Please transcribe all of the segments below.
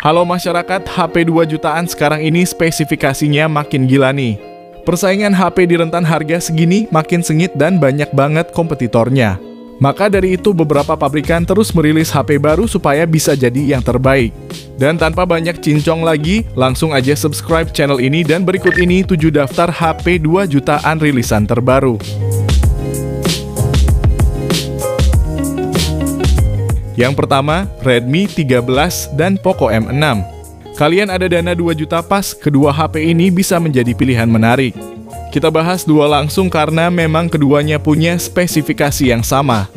Halo masyarakat, HP 2 jutaan sekarang ini spesifikasinya makin gila nih. Persaingan HP di rentan harga segini makin sengit dan banyak banget kompetitornya. Maka dari itu beberapa pabrikan terus merilis HP baru supaya bisa jadi yang terbaik. Dan tanpa banyak cincong lagi, langsung aja subscribe channel ini dan berikut ini 7 daftar HP 2 jutaan rilisan terbaru. Yang pertama, Redmi 13 dan Poco M6. Kalian ada dana 2 juta pas, kedua HP ini bisa menjadi pilihan menarik. Kita bahas dua langsung karena memang keduanya punya spesifikasi yang sama.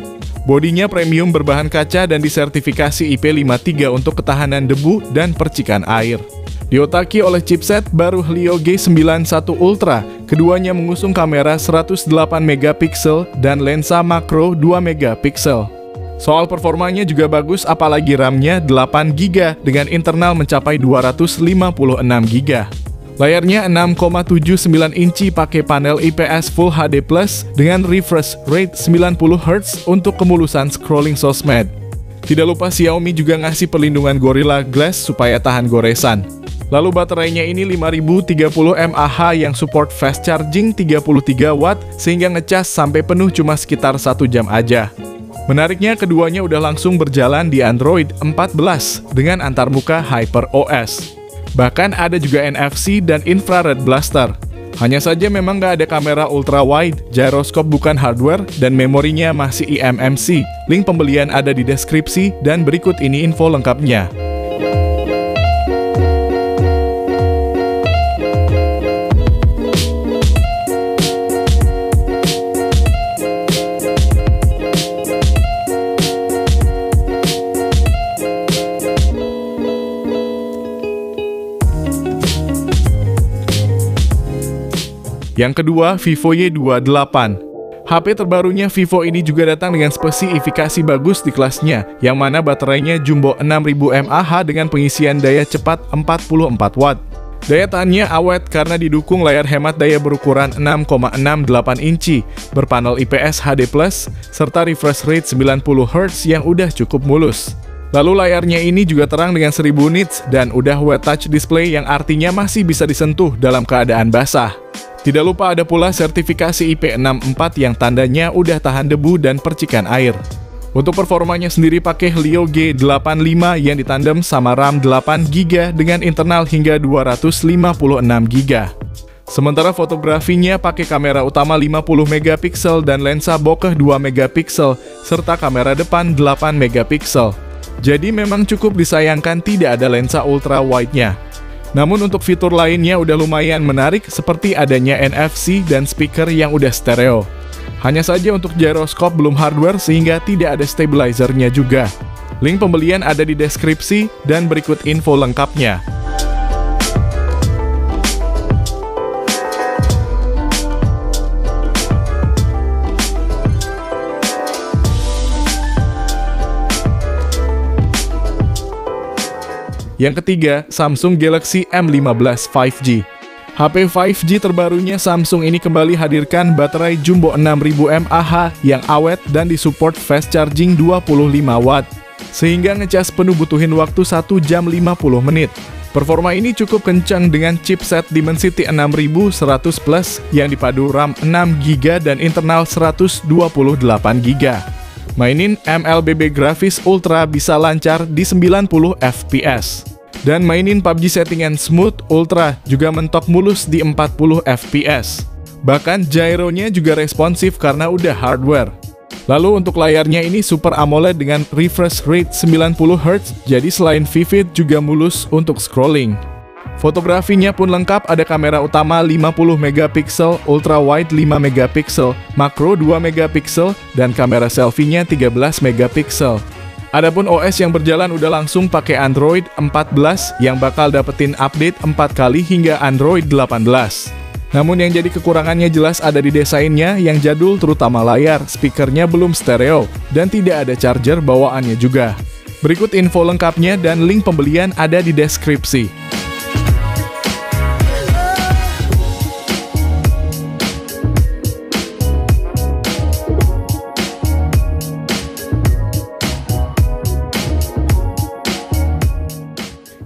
Bodinya premium berbahan kaca dan disertifikasi IP53 untuk ketahanan debu dan percikan air. Diotaki oleh chipset baru Helio G91 Ultra, keduanya mengusung kamera 108 megapiksel dan lensa makro 2 megapiksel. Soal performanya juga bagus, apalagi RAM-nya 8 GB dengan internal mencapai 256 GB. Layarnya 6,79 inci pakai panel IPS Full HD Plus dengan refresh rate 90 Hz untuk kemulusan scrolling sosmed. Tidak lupa Xiaomi juga ngasih perlindungan Gorilla Glass supaya tahan goresan. Lalu baterainya ini 5030 mAh yang support fast charging 33 watt sehingga ngecas sampai penuh cuma sekitar 1 jam aja. Menariknya, keduanya udah langsung berjalan di Android 14 dengan antarmuka HyperOS. Bahkan ada juga NFC dan infrared blaster. Hanya saja memang nggak ada kamera ultra-wide, gyroscope bukan hardware, dan memorinya masih eMMC. Link pembelian ada di deskripsi, dan berikut ini info lengkapnya. Yang kedua, Vivo Y28. HP terbarunya Vivo ini juga datang dengan spesifikasi bagus di kelasnya, yang mana baterainya jumbo 6000 mAh dengan pengisian daya cepat 44 watt. Daya tahannya awet karena didukung layar hemat daya berukuran 6,68 inci, berpanel IPS HD+, serta refresh rate 90 Hz yang udah cukup mulus. Lalu layarnya ini juga terang dengan 1000 nits dan udah wet touch display yang artinya masih bisa disentuh dalam keadaan basah. Tidak lupa ada pula sertifikasi IP64 yang tandanya udah tahan debu dan percikan air. Untuk performanya sendiri pakai Helio G85 yang ditandem sama RAM 8GB dengan internal hingga 256GB. Sementara fotografinya pakai kamera utama 50 megapiksel dan lensa bokeh 2 megapiksel serta kamera depan 8 megapiksel. Jadi memang cukup disayangkan tidak ada lensa ultra wide-nya. Namun untuk fitur lainnya udah lumayan menarik seperti adanya NFC dan speaker yang udah stereo. Hanya saja untuk gyroscope belum hardware sehingga tidak ada stabilizernya juga. Link pembelian ada di deskripsi dan berikut info lengkapnya. Yang ketiga, Samsung Galaxy M15 5G. HP 5G terbarunya Samsung ini kembali hadirkan baterai jumbo 6000 mAh yang awet dan disupport fast charging 25 watt. Sehingga ngecas penuh butuhin waktu 1 jam 50 menit. Performa ini cukup kencang dengan chipset Dimensity 6100 Plus yang dipadu RAM 6GB dan internal 128GB. Mainin MLBB grafis Ultra bisa lancar di 90 fps. Dan mainin PUBG settingan Smooth Ultra juga mentok mulus di 40 fps. Bahkan gyronya juga responsif karena udah hardware. Lalu untuk layarnya ini Super AMOLED dengan refresh rate 90 Hz, jadi selain vivid juga mulus untuk scrolling. Fotografinya pun lengkap, ada kamera utama 50 megapiksel, ultra wide 5 megapiksel, makro 2 megapiksel, dan kamera selfie-nya 13 megapiksel. Adapun OS yang berjalan udah langsung pakai Android 14 yang bakal dapetin update 4 kali hingga Android 18. Namun yang jadi kekurangannya jelas ada di desainnya yang jadul terutama layar, speakernya belum stereo, dan tidak ada charger bawaannya juga. Berikut info lengkapnya dan link pembelian ada di deskripsi.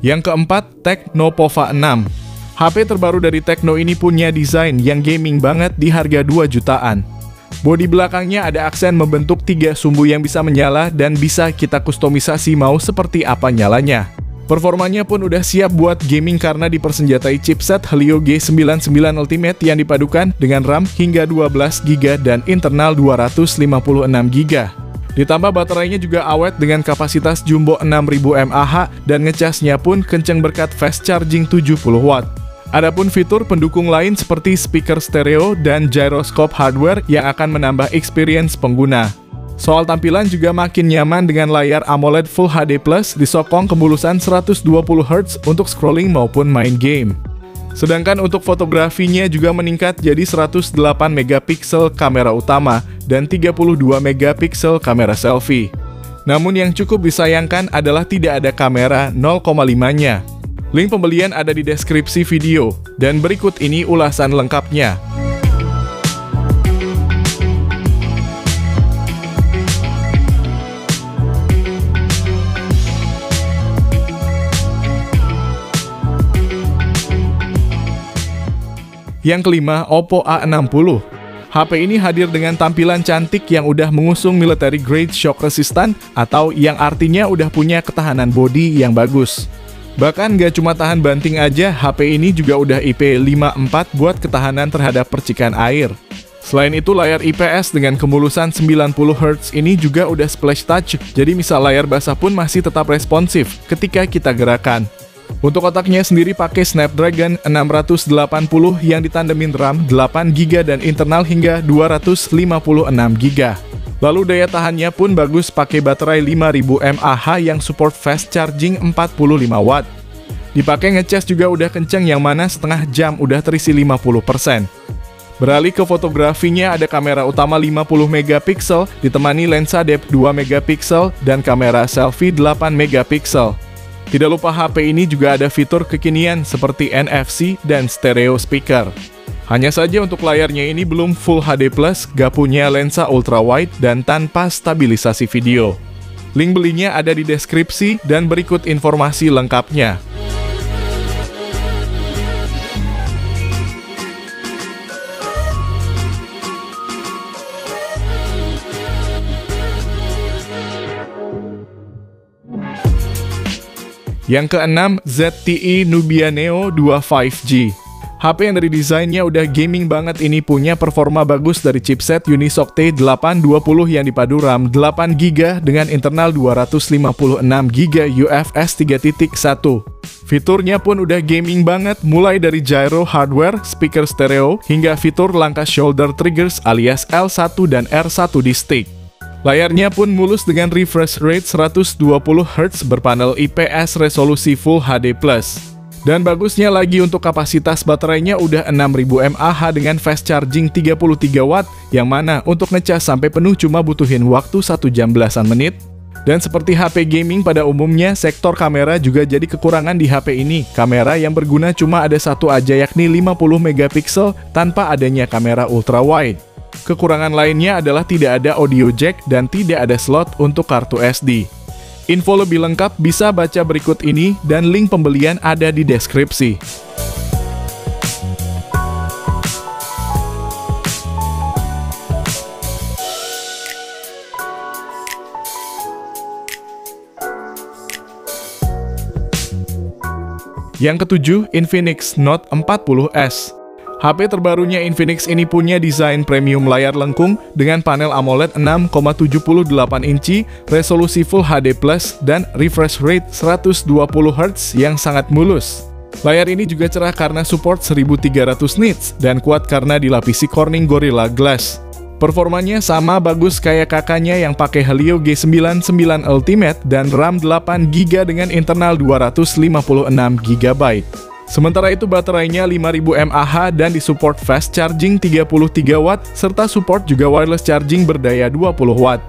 Yang keempat, Tecno Pova 6. HP terbaru dari Tecno ini punya desain yang gaming banget di harga 2 jutaan. Bodi belakangnya ada aksen membentuk 3 sumbu yang bisa menyala dan bisa kita kustomisasi mau seperti apa nyalanya. Performanya pun udah siap buat gaming karena dipersenjatai chipset Helio G99 Ultimate yang dipadukan dengan RAM hingga 12GB dan internal 256GB. Ditambah baterainya juga awet dengan kapasitas jumbo 6000 mAh dan ngecasnya pun kenceng berkat fast charging 70W. Adapun fitur pendukung lain seperti speaker stereo dan gyroscope hardware yang akan menambah experience pengguna. Soal tampilan juga makin nyaman dengan layar AMOLED Full HD Plus disokong kemulusan 120Hz untuk scrolling maupun main game. Sedangkan untuk fotografinya juga meningkat jadi 108 MP kamera utama dan 32 MP kamera selfie. Namun yang cukup disayangkan adalah tidak ada kamera 0,5-nya. Link pembelian ada di deskripsi video, dan berikut ini ulasan lengkapnya. Yang kelima, Oppo A60. HP ini hadir dengan tampilan cantik yang udah mengusung military grade shock resistant atau yang artinya udah punya ketahanan bodi yang bagus. Bahkan gak cuma tahan banting aja, HP ini juga udah IP54 buat ketahanan terhadap percikan air. Selain itu, layar IPS dengan kemulusan 90Hz ini juga udah splash touch, jadi misal layar basah pun masih tetap responsif ketika kita gerakan. Untuk otaknya sendiri pakai Snapdragon 680 yang ditandemin RAM 8GB dan internal hingga 256GB. Lalu daya tahannya pun bagus pakai baterai 5000 mAh yang support fast charging 45W. Dipakai ngecas juga udah kenceng yang mana setengah jam udah terisi 50%. Beralih ke fotografinya ada kamera utama 50MP ditemani lensa depth 2MP dan kamera selfie 8MP. Tidak lupa HP ini juga ada fitur kekinian seperti NFC dan stereo speaker. Hanya saja untuk layarnya ini belum Full HD+, gak punya lensa ultrawide dan tanpa stabilisasi video. Link belinya ada di deskripsi dan berikut informasi lengkapnya. Yang keenam, ZTE Nubia Neo 2 5G. HP yang dari desainnya udah gaming banget ini punya performa bagus dari chipset Unisoc T820 yang dipadu RAM 8GB dengan internal 256GB UFS 3.1. Fiturnya pun udah gaming banget, mulai dari gyro hardware, speaker stereo, hingga fitur langkah shoulder triggers alias L1 dan R1 di stick. Layarnya pun mulus dengan refresh rate 120Hz berpanel IPS resolusi Full HD+. Dan bagusnya lagi untuk kapasitas baterainya udah 6000 mAh dengan fast charging 33W, yang mana untuk ngecas sampai penuh cuma butuhin waktu 1 jam belasan menit. Dan seperti HP gaming pada umumnya, sektor kamera juga jadi kekurangan di HP ini. Kamera yang berguna cuma ada satu aja, yakni 50MP tanpa adanya kamera ultrawide. Kekurangan lainnya adalah tidak ada audio jack dan tidak ada slot untuk kartu SD. Info lebih lengkap bisa baca berikut ini dan link pembelian ada di deskripsi. Yang ketujuh, Infinix Note 40S. HP terbarunya Infinix ini punya desain premium layar lengkung dengan panel AMOLED 6,78 inci, resolusi Full HD+, dan refresh rate 120Hz yang sangat mulus. Layar ini juga cerah karena support 1300 nits dan kuat karena dilapisi Corning Gorilla Glass. Performanya sama bagus kayak kakaknya yang pakai Helio G99 Ultimate dan RAM 8GB dengan internal 256GB. Sementara itu baterainya 5000 mAh dan disupport fast charging 33W serta support juga wireless charging berdaya 20W.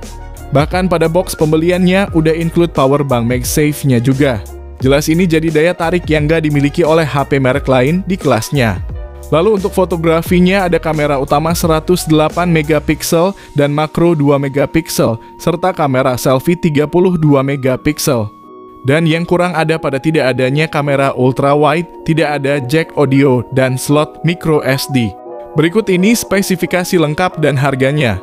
Bahkan pada box pembeliannya udah include power bank MagSafe-nya juga. Jelas ini jadi daya tarik yang gak dimiliki oleh HP merek lain di kelasnya. Lalu untuk fotografinya ada kamera utama 108MP dan makro 2MP serta kamera selfie 32MP. Dan yang kurang ada pada tidak adanya kamera ultra wide, tidak ada jack audio, dan slot micro SD. Berikut ini spesifikasi lengkap dan harganya.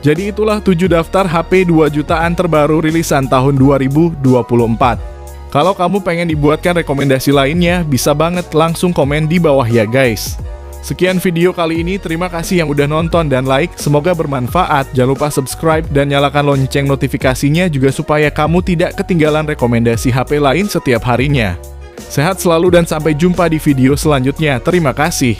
Jadi itulah 7 daftar HP 2 jutaan terbaru rilisan tahun 2024. Kalau kamu pengen dibuatkan rekomendasi lainnya, bisa banget langsung komen di bawah ya guys. Sekian video kali ini, terima kasih yang udah nonton dan like, semoga bermanfaat. Jangan lupa subscribe dan nyalakan lonceng notifikasinya juga supaya kamu tidak ketinggalan rekomendasi HP lain setiap harinya. Sehat selalu dan sampai jumpa di video selanjutnya, terima kasih.